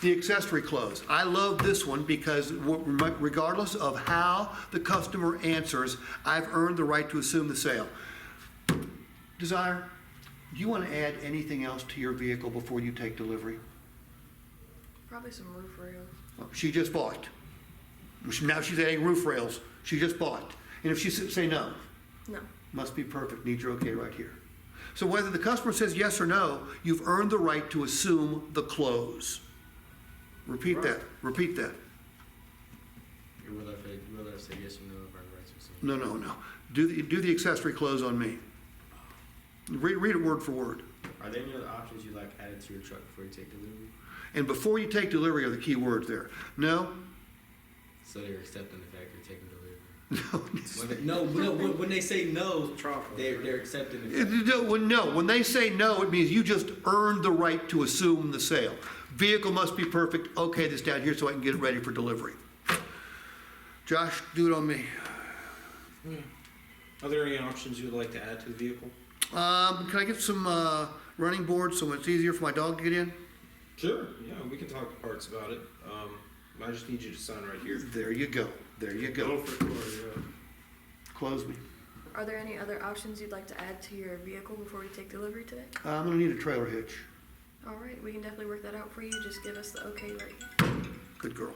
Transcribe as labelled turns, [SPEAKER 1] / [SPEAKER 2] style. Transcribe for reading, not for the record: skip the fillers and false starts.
[SPEAKER 1] The accessory close. I love this one because regardless of how the customer answers, I've earned the right to assume the sale. Desire, do you want to add anything else to your vehicle before you take delivery?
[SPEAKER 2] Probably some roof rails.
[SPEAKER 1] Well, she just bought. Now she's adding roof rails. She just bought. And if she say no,
[SPEAKER 2] No.
[SPEAKER 1] must be perfect, needs your okay right here. So whether the customer says yes or no, you've earned the right to assume the close. Repeat that, repeat that.
[SPEAKER 3] Will I say yes or no if I write something?
[SPEAKER 1] No, no, no. Do the accessory close on me. Read it word for word.
[SPEAKER 3] Are there any other options you'd like added to your truck before you take delivery?
[SPEAKER 1] And before you take delivery are the key words there. No.
[SPEAKER 3] So they're accepting the fact you're taking delivery. When they say no, they're accepting the fact.
[SPEAKER 1] No, when they say no, it means you just earned the right to assume the sale. Vehicle must be perfect. Okay, this down here so I can get it ready for delivery. Josh, do it on me.
[SPEAKER 4] Are there any options you would like to add to the vehicle?
[SPEAKER 1] Can I get some running boards so it's easier for my dog to get in?
[SPEAKER 4] Sure. Yeah, we can talk to parts about it. I just need you to sign right here.
[SPEAKER 1] There you go. There you go.
[SPEAKER 4] For sure,
[SPEAKER 1] Close me.
[SPEAKER 2] Are there any other options you'd like to add to your vehicle before we take delivery today?
[SPEAKER 1] I'm gonna need a trailer hitch.
[SPEAKER 2] All right, we can definitely work that out for you. Just give us the okay right.
[SPEAKER 1] Good girl.